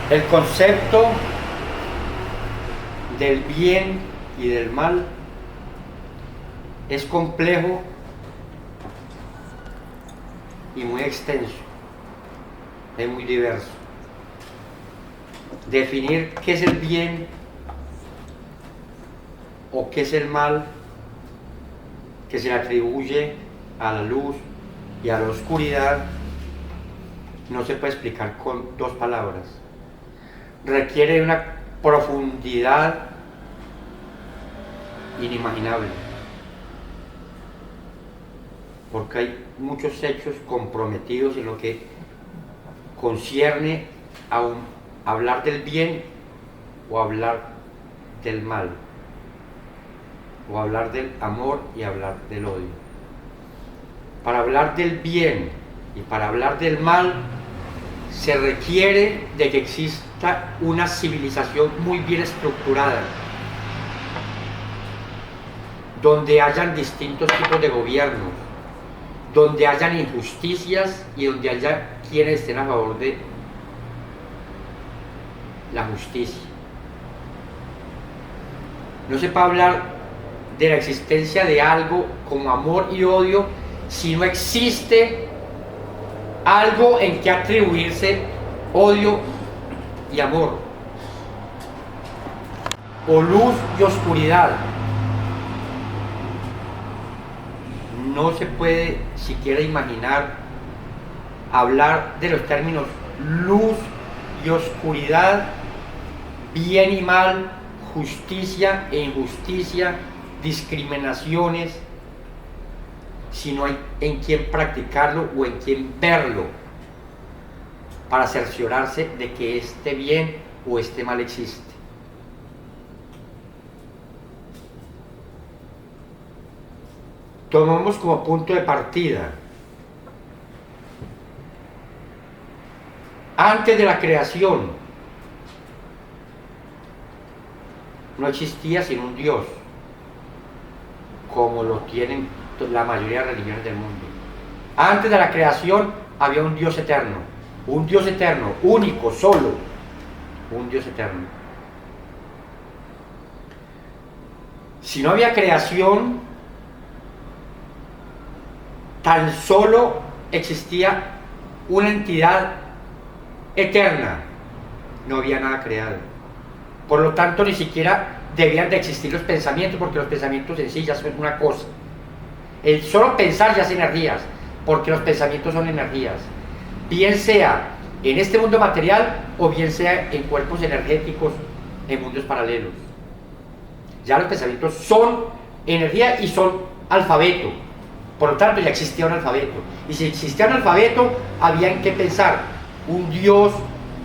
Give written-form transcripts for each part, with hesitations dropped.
El concepto del bien y del mal es complejo y muy extenso, es muy diverso. Definir qué es el bien o qué es el mal que se le atribuye a la luz y a la oscuridad no se puede explicar con dos palabras. Requiere una profundidad inimaginable, porque hay muchos hechos comprometidos en lo que concierne a hablar del bien o hablar del mal, o hablar del amor y hablar del odio. Para hablar del bien y para hablar del mal se requiere de que exista una civilización muy bien estructurada, donde hayan distintos tipos de gobiernos, donde hayan injusticias y donde haya quienes estén a favor de la justicia. No se puede hablar de la existencia de algo como amor y odio si no existe algo en que atribuirse odio y amor, o luz y oscuridad. No se puede siquiera imaginar hablar de los términos luz y oscuridad, bien y mal, justicia e injusticia, discriminaciones, si no hay en quién practicarlo o en quién verlo para cerciorarse de que este bien o este mal existe. Tomamos como punto de partida, antes de la creación no existía sino un Dios, como lo tienen la mayoría de religiones del mundo. Antes de la creación había un Dios eterno, único, solo, un Dios eterno. Si no había creación, tan solo existía una entidad eterna, no había nada creado. Por lo tanto, ni siquiera debían de existir los pensamientos, porque los pensamientos en sí ya son una cosa. El solo pensar ya es energías, porque los pensamientos son energías, bien sea en este mundo material o bien sea en cuerpos energéticos, en mundos paralelos. Ya los pensamientos son energía y son alfabeto. Por lo tanto, ya existía un alfabeto. Y si existía un alfabeto, había en qué pensar. Un Dios,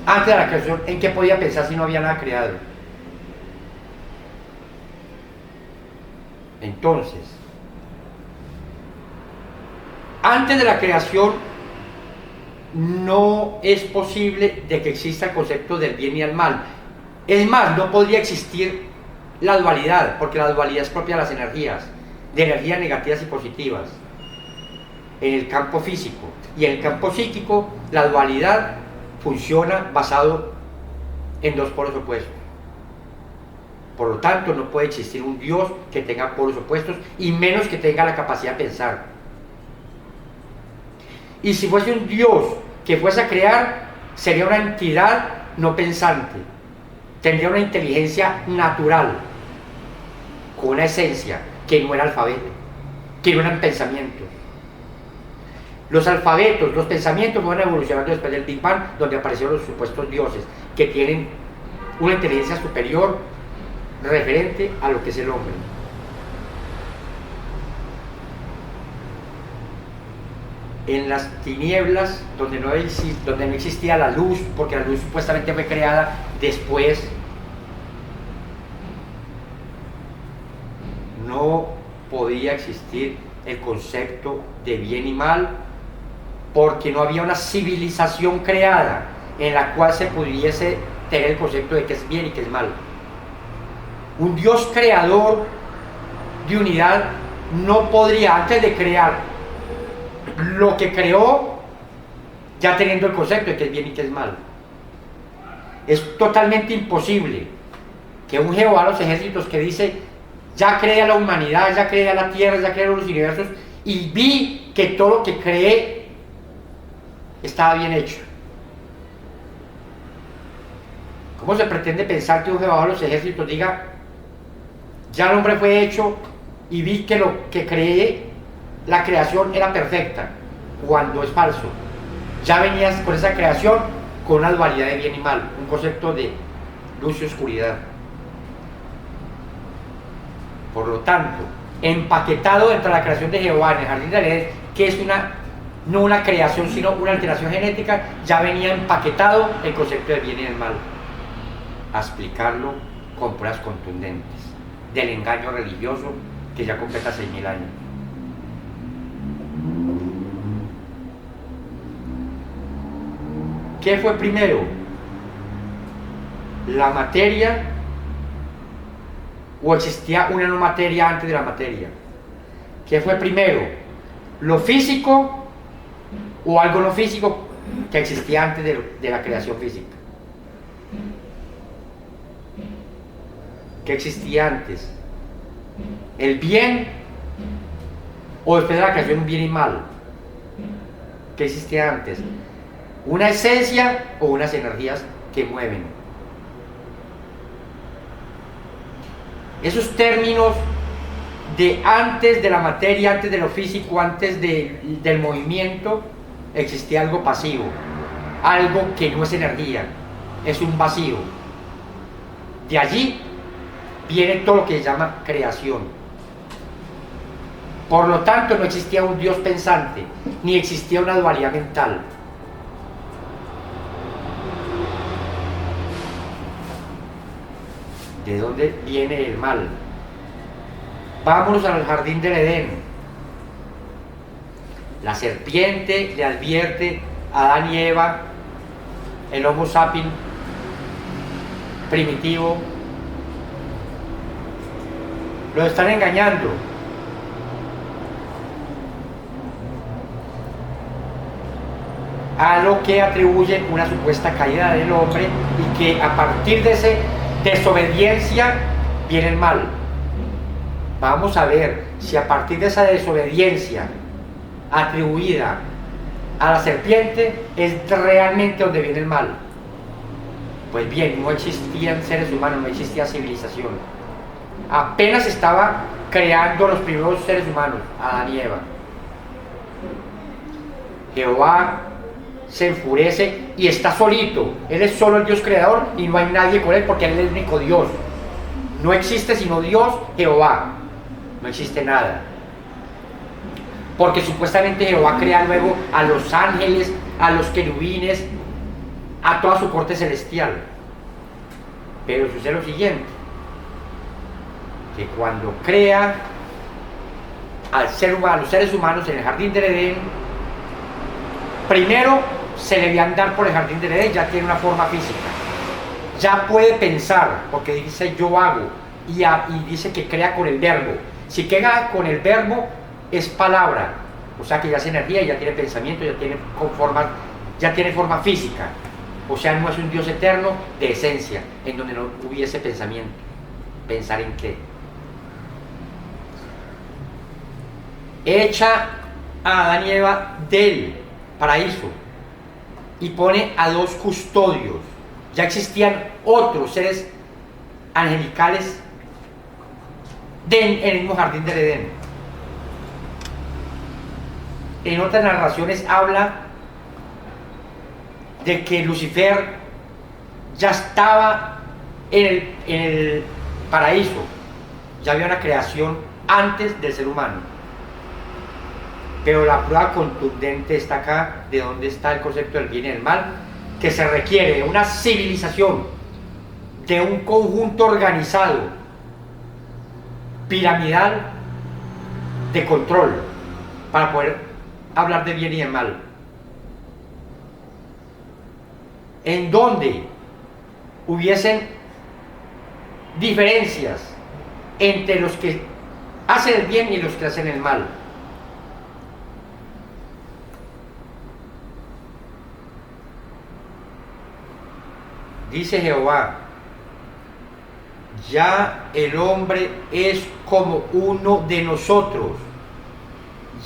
antes de la creación, ¿en qué podía pensar si no había nada creado? Entonces, antes de la creación, no es posible de que exista el concepto del bien y el mal. Es más, no podría existir la dualidad, porque la dualidad es propia de las energías, de energías negativas y positivas, en el campo físico. Y en el campo psíquico, la dualidad funciona basado en dos polos opuestos. Por lo tanto, no puede existir un Dios que tenga polos opuestos, y menos que tenga la capacidad de pensar. Y si fuese un Dios que fuese a crear, sería una entidad no pensante, tendría una inteligencia natural, con una esencia que no era alfabeto, que no eran pensamientos. Los alfabetos, los pensamientos fueron evolucionando después del Big Bang, donde aparecieron los supuestos dioses, que tienen una inteligencia superior referente a lo que es el hombre. En las tinieblas, donde no existía la luz, porque la luz supuestamente fue creada después, no podía existir el concepto de bien y mal, porque no había una civilización creada en la cual se pudiese tener el concepto de qué es bien y qué es mal. Un Dios creador de unidad no podría, antes de crear lo que creó, ya teniendo el concepto de qué es bien y qué es mal. Es totalmente imposible que un Jehová de los ejércitos que dice, ya creé a la humanidad, ya creé a la tierra, ya creé a los universos, y vi que todo lo que creé estaba bien hecho. ¿Cómo se pretende pensar que un Jehová de los ejércitos diga, ya el hombre fue hecho y vi que lo que creé, la creación era perfecta, cuando es falso? Ya venías con esa creación con una dualidad de bien y mal, un concepto de luz y oscuridad. Por lo tanto, empaquetado dentro de la creación de Jehová en el jardín de Edén, que es no una creación sino una alteración genética, ya venía empaquetado el concepto del bien y del mal. A explicarlo con pruebas contundentes del engaño religioso que ya completa 6.000 años. ¿Qué fue primero? ¿La materia o existía una no materia antes de la materia? ¿Qué fue primero? ¿Lo físico o algo no físico que existía antes de la creación física? ¿Qué existía antes? ¿El bien o después de la creación un bien y mal? ¿Qué existía antes? ¿Una esencia o unas energías que mueven? Esos términos de antes de la materia, antes de lo físico, antes del movimiento, existía algo pasivo, algo que no es energía, es un vacío. De allí viene todo lo que se llama creación. Por lo tanto, no existía un Dios pensante, ni existía una dualidad mental. ¿De dónde viene el mal? Vámonos al jardín del Edén. La serpiente le advierte a Adán y Eva, el Homo sapiens primitivo, lo están engañando. A lo que atribuyen una supuesta caída del hombre y que a partir de esa desobediencia viene el mal. Vamos a ver si a partir de esa desobediencia atribuida a la serpiente es realmente donde viene el mal. Pues bien, no existían seres humanos, no existía civilización. Apenas estaba creando los primeros seres humanos, Adán y Eva. Jehová se enfurece y está solito. Él es solo el Dios creador y no hay nadie con él porque él es el único Dios. No existe sino Dios, Jehová. No existe nada. Porque supuestamente Jehová crea luego a los ángeles, a los querubines, a toda su corte celestial. Pero sucede lo siguiente, que cuando crea al ser humano, a los seres humanos en el jardín del Edén, primero se le va a andar por el jardín del Edén, ya tiene una forma física, ya puede pensar, porque dice yo hago, y dice que crea con el verbo. Si crea con el verbo es palabra, o sea que ya es energía, ya tiene pensamiento, ya tiene forma física. O sea, no es un Dios eterno de esencia, en donde no hubiese pensamiento. ¿Pensar en qué? Echa a Adán y Eva del paraíso y pone a dos custodios. Ya existían otros seres angelicales en el mismo jardín del Edén. En otras narraciones habla de que Lucifer ya estaba en el paraíso, ya había una creación antes del ser humano. Pero la prueba contundente está acá, de dónde está el concepto del bien y del mal, que se requiere de una civilización, de un conjunto organizado, piramidal, de control, para poder hablar de bien y de mal. En donde hubiesen diferencias entre los que hacen el bien y los que hacen el mal. Dice Jehová, ya el hombre es como uno de nosotros,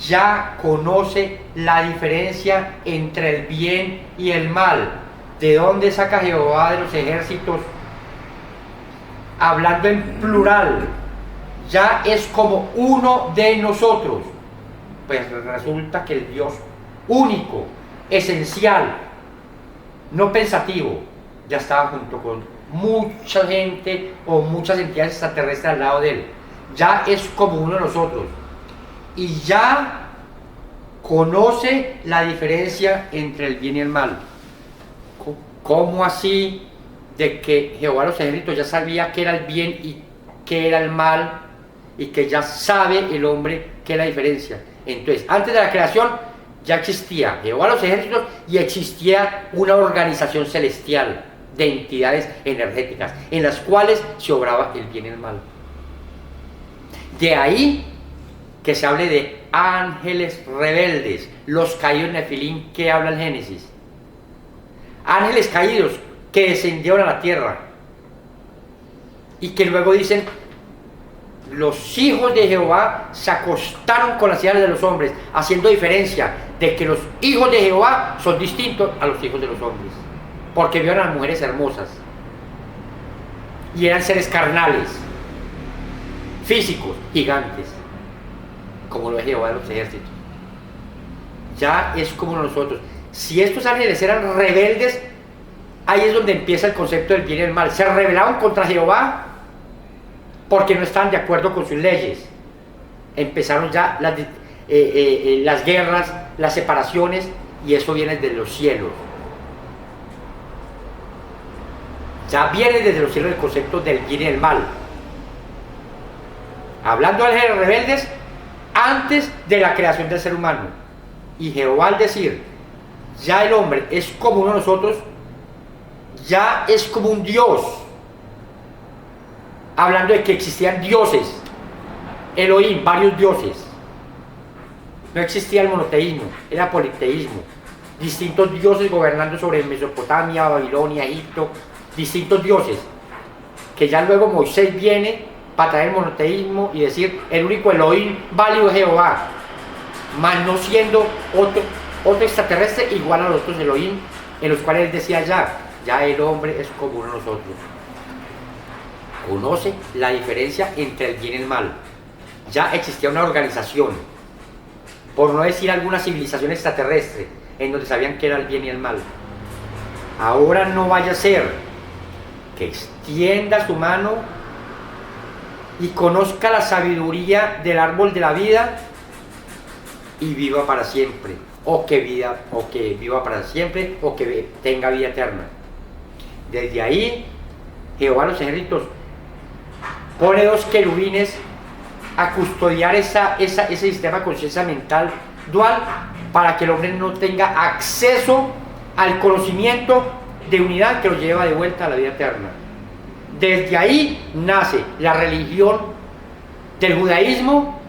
ya conoce la diferencia entre el bien y el mal. ¿De dónde saca Jehová de los ejércitos? Hablando en plural, ya es como uno de nosotros. Pues resulta que el Dios único, esencial, no pensativo, ya estaba junto con mucha gente o muchas entidades extraterrestres al lado de él. Ya es como uno de nosotros y ya conoce la diferencia entre el bien y el mal. ¿Cómo así de que Jehová de los ejércitos ya sabía qué era el bien y qué era el mal, y que ya sabe el hombre qué es la diferencia? Entonces, antes de la creación ya existía Jehová de los ejércitos y existía una organización celestial de entidades energéticas en las cuales se obraba el bien y el mal. De ahí que se hable de ángeles rebeldes, los caídos Nefilín, que habla el Génesis. Ángeles caídos que descendieron a la tierra y que luego dicen: los hijos de Jehová se acostaron con las hijas de los hombres, haciendo diferencia de que los hijos de Jehová son distintos a los hijos de los hombres, porque vieron a las mujeres hermosas y eran seres carnales, físicos, gigantes, como lo es Jehová de los ejércitos. Ya es como nosotros. Si estos ángeles eran rebeldes, ahí es donde empieza el concepto del bien y el mal. Se rebelaron contra Jehová porque no estaban de acuerdo con sus leyes. Empezaron ya las guerras, las separaciones, y eso viene desde los cielos. Ya viene desde los cielos el concepto del bien y el mal. Hablando de ángeles rebeldes antes de la creación del ser humano. Y Jehová, al decir ya el hombre es como uno de nosotros, ya es como un Dios, hablando de que existían dioses, Elohim, varios dioses. No existía el monoteísmo, era politeísmo. Distintos dioses gobernando sobre Mesopotamia, Babilonia, Egipto, distintos dioses. Que ya luego Moisés viene para traer el monoteísmo y decir: el único Elohim válido es Jehová, mas no siendo otro extraterrestre igual a los otros Elohim, en los cuales él decía ya el hombre es como uno de nosotros. Conoce la diferencia entre el bien y el mal. Ya existía una organización, por no decir alguna civilización extraterrestre, en donde sabían qué era el bien y el mal. Ahora no vaya a ser que extienda su mano y conozca la sabiduría del árbol de la vida y viva para siempre, o que viva para siempre, o que tenga vida eterna. Desde ahí Jehová de los ejércitos pone dos querubines a custodiar ese sistema de conciencia mental dual, para que el hombre no tenga acceso al conocimiento de unidad que lo lleva de vuelta a la vida eterna. Desde ahí nace la religión del judaísmo,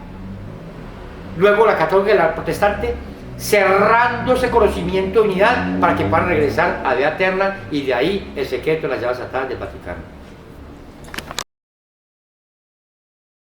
luego la católica y la protestante, cerrando ese conocimiento de unidad para que puedan regresar a la vida eterna, y de ahí el secreto de las llaves atadas del Vaticano.